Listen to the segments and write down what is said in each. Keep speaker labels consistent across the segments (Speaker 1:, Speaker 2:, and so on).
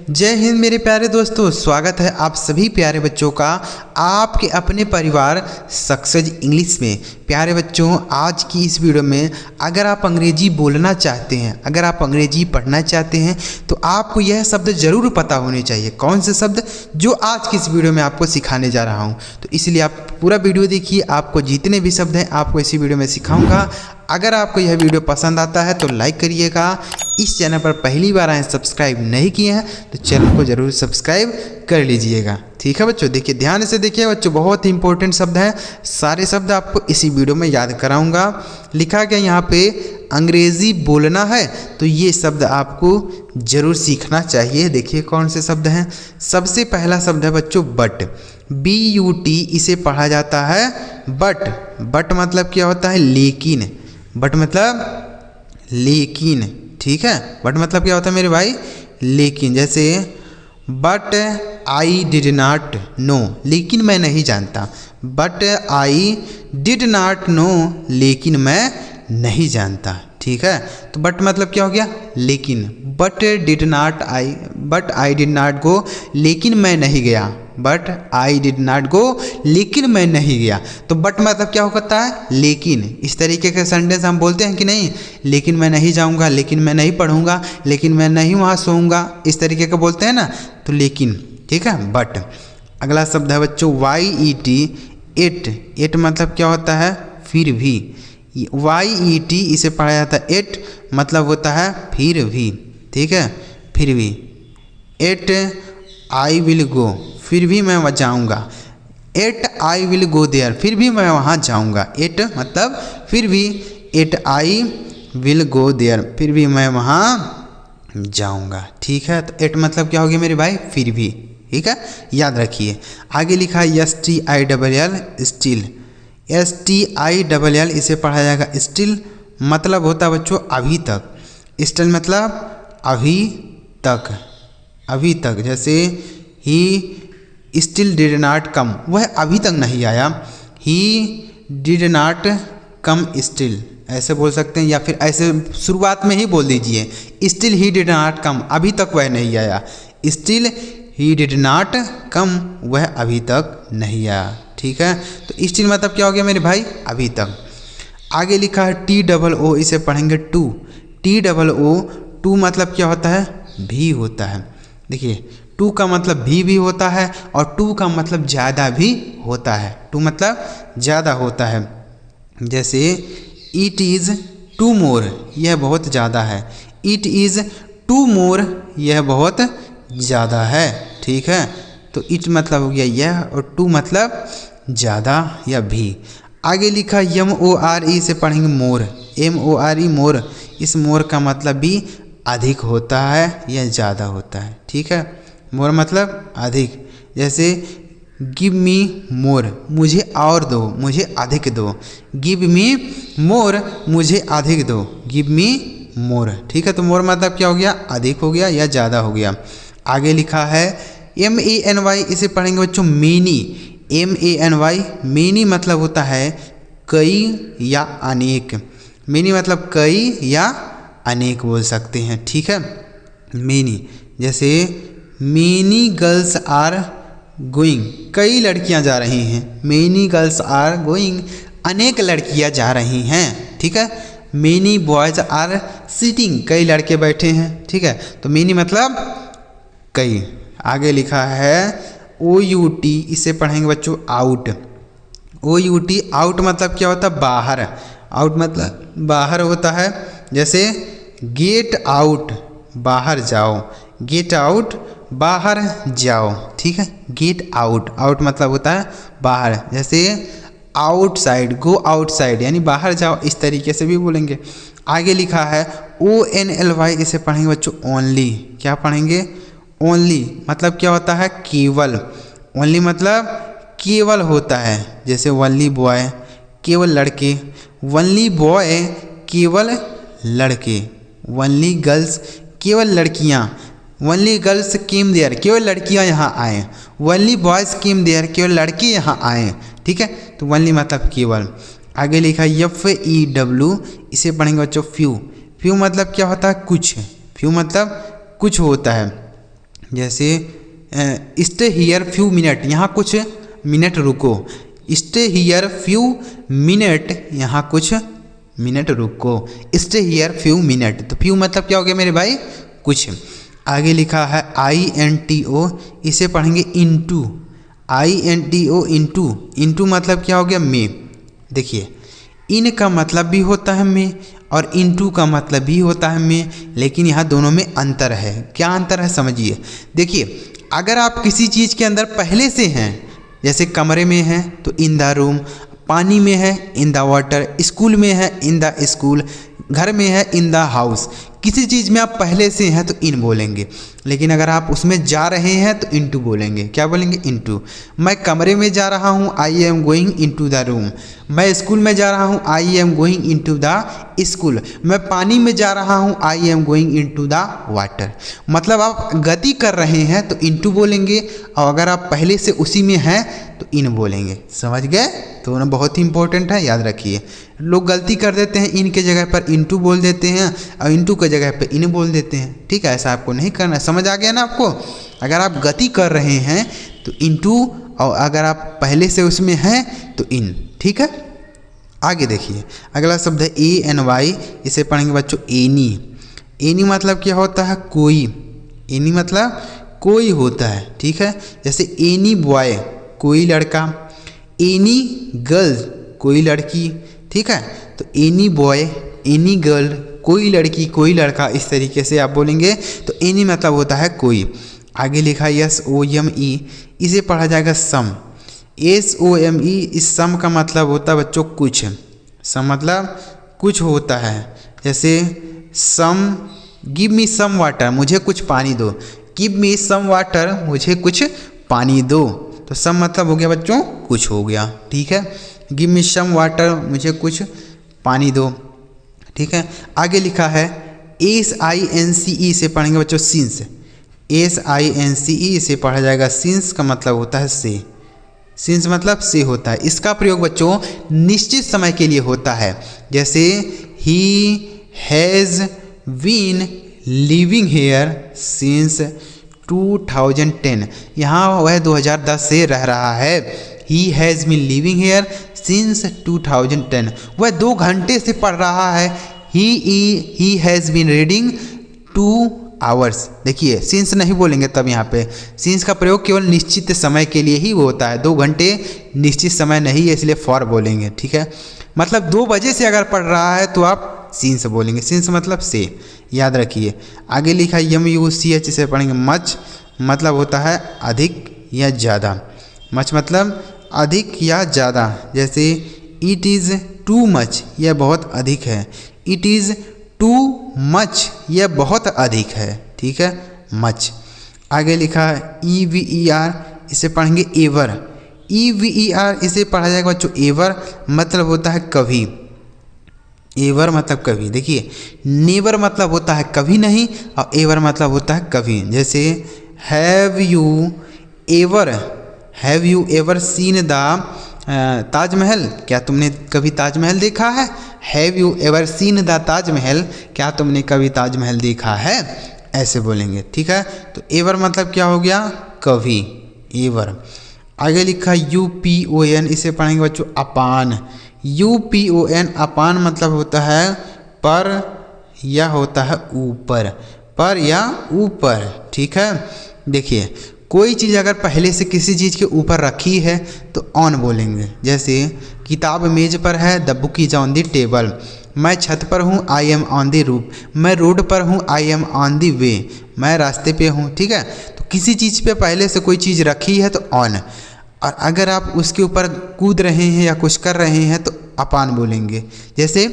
Speaker 1: जय हिंद मेरे प्यारे दोस्तों, स्वागत है आप सभी प्यारे बच्चों का आपके अपने परिवार सक्सेस इंग्लिश में। प्यारे बच्चों, आज की इस वीडियो में अगर आप अंग्रेजी बोलना चाहते हैं, अगर आप अंग्रेजी पढ़ना चाहते हैं तो आपको यह शब्द ज़रूर पता होने चाहिए। कौन से शब्द जो आज की इस वीडियो में आपको सिखाने जा रहा हूं, तो इसलिए आप पूरा वीडियो देखिए। आपको जितने भी शब्द हैं आपको इसी वीडियो में सिखाऊंगा। अगर आपको यह वीडियो पसंद आता है तो लाइक करिएगा। इस चैनल पर पहली बार आए, सब्सक्राइब नहीं किए हैं तो चैनल को ज़रूर सब्सक्राइब कर लीजिएगा। ठीक है बच्चों, देखिए ध्यान से देखिए बच्चों, बहुत ही इंपॉर्टेंट शब्द हैं। सारे शब्द आपको इसी वीडियो में याद कराऊंगा। लिखा गया यहाँ पे अंग्रेज़ी बोलना है तो ये शब्द आपको ज़रूर सीखना चाहिए। देखिए कौन से शब्द हैं। सबसे पहला शब्द है बच्चों बट, BUT इसे पढ़ा जाता है बट। बट मतलब क्या होता है? लेकिन। बट मतलब लेकिन, ठीक है। बट मतलब क्या होता है मेरे भाई? लेकिन। जैसे but I did not know, लेकिन मैं नहीं जानता। But I did not know, लेकिन मैं नहीं जानता। ठीक है, तो बट मतलब क्या हो गया? लेकिन। But I did not go, लेकिन मैं नहीं गया। But I did not go, लेकिन मैं नहीं गया। तो बट मतलब क्या होता है? लेकिन। इस तरीके के सेंटेंस हम बोलते हैं कि नहीं? लेकिन मैं नहीं जाऊंगा, लेकिन मैं नहीं पढ़ूंगा, लेकिन मैं नहीं वहाँ सोऊंगा, इस तरीके का बोलते हैं ना, तो लेकिन। ठीक है, बट। अगला शब्द है बच्चों YET, एट। एट मतलब क्या होता है? फिर भी। YET इसे पढ़ा जाता है एट, मतलब होता है फिर भी। ठीक है, फिर भी। एट आई विल गो, फिर भी मैं वहाँ जाऊँगा। Yet I will go there, फिर भी मैं वहाँ जाऊँगा। एट मतलब फिर भी। Yet I will go there, फिर भी मैं वहाँ जाऊँगा। ठीक है, तो एट मतलब क्या हो गया मेरे भाई? फिर भी। ठीक है, याद रखिए। आगे लिखा है STILL, स्टिल। STILL इसे पढ़ा जाएगा स्टिल, मतलब होता है बच्चों अभी तक। स्टिल मतलब अभी तक, अभी तक। जैसे he still did not come, वह अभी तक नहीं आया। He did not come still, ऐसे बोल सकते हैं, या फिर ऐसे शुरुआत में ही बोल दीजिए, still he did not come, अभी तक वह नहीं आया। Still he did not come, वह अभी तक नहीं आया। ठीक है, तो स्टिल मतलब क्या हो गया मेरे भाई? अभी तक। आगे लिखा है TOO, इसे पढ़ेंगे टू। TOO मतलब क्या होता है? भी होता है। देखिए टू का मतलब भी होता है, और टू का मतलब ज़्यादा भी होता है। टू मतलब ज़्यादा होता है। जैसे इट इज़ टू मोर, यह बहुत ज़्यादा है। इट इज़ टू मोर, यह बहुत ज़्यादा है। ठीक है, तो इट मतलब हो गया यह, और टू मतलब ज़्यादा या भी। आगे लिखा MORE से पढ़ेंगे मोर। MORE मोर, इस मोर का मतलब भी अधिक होता है या ज़्यादा होता है। ठीक है, मोर मतलब अधिक। जैसे गिव मी मोर, मुझे और दो, मुझे अधिक दो। गिव मी मोर, मुझे अधिक दो। गिव मी मोर। ठीक है, तो मोर मतलब क्या हो गया? अधिक हो गया या ज़्यादा हो गया। आगे लिखा है MANY, इसे पढ़ेंगे बच्चों मेनी। MANY, मेनी मतलब होता है कई या अनेक। मेनी मतलब कई या अनेक बोल सकते हैं। ठीक है, मेनी। जैसे मेनी गर्ल्स आर गोइंग, कई लड़कियां जा रही हैं। मेनी गर्ल्स आर गोइंग, अनेक लड़कियां जा रही हैं। ठीक है, मेनी बॉयज आर सिटिंग, कई लड़के बैठे हैं। ठीक है, तो मेनी मतलब कई। आगे लिखा है OUT, इसे पढ़ेंगे बच्चों आउट। OUT आउट मतलब क्या होता है? बाहर। आउट मतलब बाहर होता है। जैसे गेट आउट, बाहर जाओ। गेट आउट, बाहर जाओ। ठीक है, गेट आउट, आउट मतलब होता है बाहर। जैसे आउटसाइड, गो आउटसाइड, यानी बाहर जाओ, इस तरीके से भी बोलेंगे। आगे लिखा है ONLY, इसे पढ़ेंगे बच्चों ओनली। क्या पढ़ेंगे? ओनली मतलब क्या होता है? केवल। ओनली मतलब केवल होता है। जैसे ओनली बॉय, केवल लड़के। ओनली बॉय, केवल लड़के। ओनली गर्ल्स, केवल लड़कियाँ। ओनली गर्ल्स केम देयर, केवल लड़कियाँ यहाँ आए। ओनली बॉयज़ केम देयर, केवल लड़के यहाँ आए। ठीक है, तो ओनली मतलब केवल। आगे लिखा FEW, इसे पढ़ेंगे बच्चों फ्यू। फ्यू मतलब क्या होता है? कुछ। फ्यू मतलब कुछ होता है। जैसे स्टे हियर फ्यू मिनट, यहाँ कुछ मिनट रुको। स्टे हियर फ्यू मिनट, यहाँ कुछ मिनट रुको। स्टे हियर फ्यू मिनट, तो फ्यू मतलब क्या हो गया मेरे भाई, कुछ। आगे लिखा है INTO, इसे पढ़ेंगे इनटू। INTO इनटू, इनटू मतलब क्या हो गया, में। देखिए इन का मतलब भी होता है में और इनटू का मतलब भी होता है में, लेकिन यहाँ दोनों में अंतर है। क्या अंतर है समझिए। देखिए अगर आप किसी चीज़ के अंदर पहले से हैं, जैसे कमरे में हैं तो इन द रूम, पानी में है इन द वाटर, स्कूल में है इन द स्कूल, घर में है इन द हाउस, किसी चीज़ में आप पहले से हैं तो इन बोलेंगे। लेकिन अगर आप उसमें जा रहे हैं तो इनटू बोलेंगे। क्या बोलेंगे, इनटू। मैं कमरे में जा रहा हूँ, I am going into the room. मैं स्कूल में जा रहा हूँ, I am going into the school. मैं पानी में जा रहा हूँ, I am going into the water. मतलब आप गति कर रहे हैं तो इनटू बोलेंगे, और अगर आप पहले से उसी में हैं तो इन बोलेंगे। समझ गए, तो ना बहुत ही इंपॉर्टेंट है, याद रखिए। लोग गलती कर देते हैं, इन के जगह पर इनटू बोल देते हैं और इनटू के जगह पे इन बोल देते हैं। ठीक है, ऐसा आपको नहीं करना। समझ आ गया ना आपको। अगर आप गति कर रहे हैं तो इनटू, और अगर आप पहले से उसमें हैं तो इन। ठीक है, आगे देखिए अगला शब्द है ANY, इसे पढ़ेंगे बच्चों एनी। एनी मतलब क्या होता है, कोई। एनी मतलब कोई होता है। ठीक है, जैसे एनी बॉय कोई लड़का, एनी गर्ल कोई लड़की। ठीक है, तो एनी बॉय एनी गर्ल कोई लड़की कोई लड़का, इस तरीके से आप बोलेंगे। तो एनी मतलब होता है कोई। आगे लिखा SOME, इसे पढ़ा जाएगा सम। SOME, इस सम का मतलब होता है बच्चों कुछ। सम मतलब कुछ होता है। जैसे सम, गिव मी सम वाटर, मुझे कुछ पानी दो। गिव मी सम वाटर, मुझे कुछ पानी दो। तो सम मतलब हो गया बच्चों कुछ हो गया। ठीक है, गिव मी सम वाटर, मुझे कुछ पानी दो। ठीक है, आगे लिखा है SINCE, से पढ़ेंगे बच्चों सिंस। SINCE से पढ़ा जाएगा सिंस, का मतलब होता है से। सिंस मतलब से होता है। इसका प्रयोग बच्चों निश्चित समय के लिए होता है। जैसे he has been living here since 2010, यहाँ वह 2010 से रह रहा है। He has been living here since 2010, वह 2 घंटे से पढ़ रहा है। He has been reading 2 hours. देखिए सिंस नहीं बोलेंगे तब, यहाँ पे सिंस का प्रयोग केवल निश्चित समय के लिए ही होता है। 2 घंटे निश्चित समय नहीं है, इसलिए फॉर बोलेंगे। ठीक है, मतलब 2 बजे से अगर पढ़ रहा है तो आप सिंस बोलेंगे। सिंस मतलब से, याद रखिए। आगे लिखा MUCH, इसे पढ़ेंगे मच, मतलब होता है अधिक या ज़्यादा। मच मतलब अधिक या ज़्यादा। जैसे इट इज़ टू मच, यह बहुत अधिक है। इट इज़ टू मच, यह बहुत अधिक है। ठीक है, मच। आगे लिखा है EVER, इसे पढ़ेंगे एवर। EVER, इसे पढ़ा जाएगा बच्चों एवर, मतलब होता है कभी। एवर मतलब कभी। देखिए नेवर मतलब होता है कभी नहीं, और एवर मतलब होता है कभी। जैसे have you ever seen the Taj Mahal, क्या तुमने कभी ताजमहल देखा है। Have you ever seen the Taj Mahal, क्या तुमने कभी ताजमहल देखा है, ऐसे बोलेंगे। ठीक है, तो एवर मतलब क्या हो गया, कभी, एवर। आगे लिखा UPON, इसे पढ़ेंगे बच्चों अपान। UPON, अपान मतलब होता है पर या होता है ऊपर, पर या ऊपर। ठीक है, देखिए कोई चीज़ अगर पहले से किसी चीज़ के ऊपर रखी है तो ऑन बोलेंगे। जैसे किताब मेज पर है, the book is on the table. मैं छत पर हूँ, I am on the roof. मैं रोड पर हूँ, I am on the way, मैं रास्ते पे हूँ। ठीक है, तो किसी चीज़ पे पहले से कोई चीज़ रखी है तो ऑन, और अगर आप उसके ऊपर कूद रहे हैं या कुछ कर रहे हैं तो अपान बोलेंगे। जैसे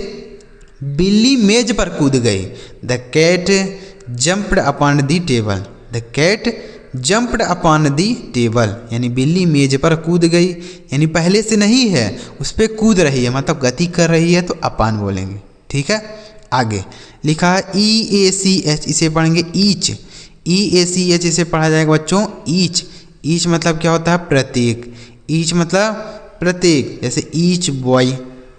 Speaker 1: बिल्ली मेज पर कूद गई, the cat jumped upon the table. The cat jumped upon the table, यानी बिल्ली मेज पर कूद गई, यानी पहले से नहीं है, उस पर कूद रही है, मतलब गति कर रही है तो अपान बोलेंगे। ठीक है, आगे लिखा है EACH, इसे पढ़ेंगे ईच। EACH, इसे पढ़ा जाएगा बच्चों ईच। ईच मतलब क्या होता है, प्रत्येक। ईच मतलब प्रत्येक। जैसे ईच बॉय,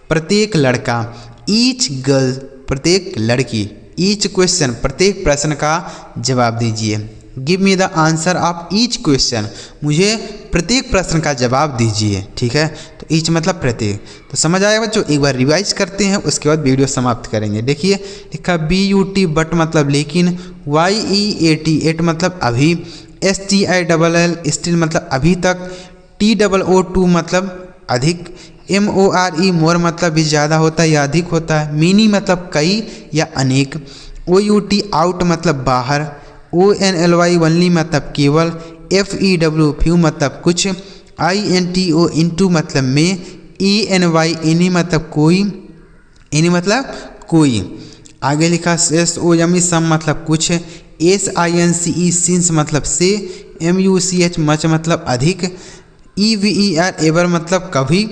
Speaker 1: प्रत्येक लड़का। ईच गर्ल, प्रत्येक लड़की। ईच क्वेश्चन, प्रत्येक प्रश्न का जवाब दीजिए। Give me the answer of each question, मुझे प्रत्येक प्रश्न का जवाब दीजिए। ठीक है, तो ईच मतलब प्रत्येक। तो समझ आया बच्चों, एक बार रिवाइज करते हैं, उसके बाद वीडियो समाप्त करेंगे। देखिए लिखा BUT बट मतलब लेकिन, YEAT एट मतलब अभी, STILL स्टिल मतलब अभी तक, TOO मतलब अधिक, MORE मोर मतलब भी ज़्यादा होता है या अधिक होता है, मेनी मतलब कई या अनेक, OUT आउट मतलब बाहर, ONLY ओनली मतलब केवल, FEW फ्यू मतलब कुछ, INTO इनटू मतलब में, ANY एनी मतलब कोई, एनी मतलब कोई। आगे लिखा SOME सम मतलब कुछ, SINCE सिंस मतलब से, MUCH मच मतलब अधिक, EVER एवर मतलब कभी,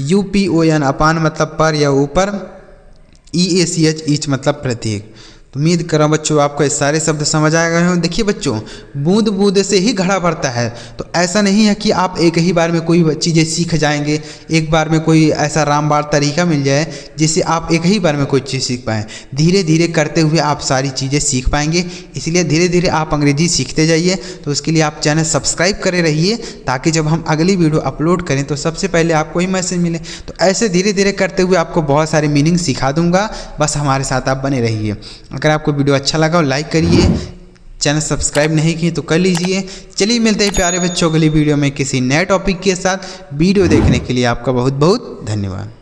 Speaker 1: UPON अपान मतलब पर या ऊपर, EACH ईच मतलब प्रत्येक। तो उम्मीद कर रहा हूँ बच्चों आपको ये सारे शब्द समझ आ गए हों। देखिए बच्चों, बूंद बूंद से ही घड़ा भरता है, तो ऐसा नहीं है कि आप एक ही बार में कोई चीज़ें सीख जाएंगे, एक बार में कोई ऐसा रामबाण तरीका मिल जाए जिससे आप एक ही बार में कोई चीज़ सीख पाएँ। धीरे धीरे करते हुए आप सारी चीज़ें सीख पाएंगे, इसलिए धीरे धीरे आप अंग्रेजी सीखते जाइए। तो उसके लिए आप चैनल सब्सक्राइब करे रहिए, ताकि जब हम अगली वीडियो अपलोड करें तो सबसे पहले आपको ही मैसेज मिले। तो ऐसे धीरे धीरे करते हुए आपको बहुत सारे मीनिंग सिखा दूंगा, बस हमारे साथ आप बने रहिए। अगर आपको वीडियो अच्छा लगा हो लाइक करिए, चैनल सब्सक्राइब नहीं किए तो कर लीजिए। चलिए मिलते हैं प्यारे बच्चों अगली वीडियो में किसी नए टॉपिक के साथ। वीडियो देखने के लिए आपका बहुत बहुत धन्यवाद।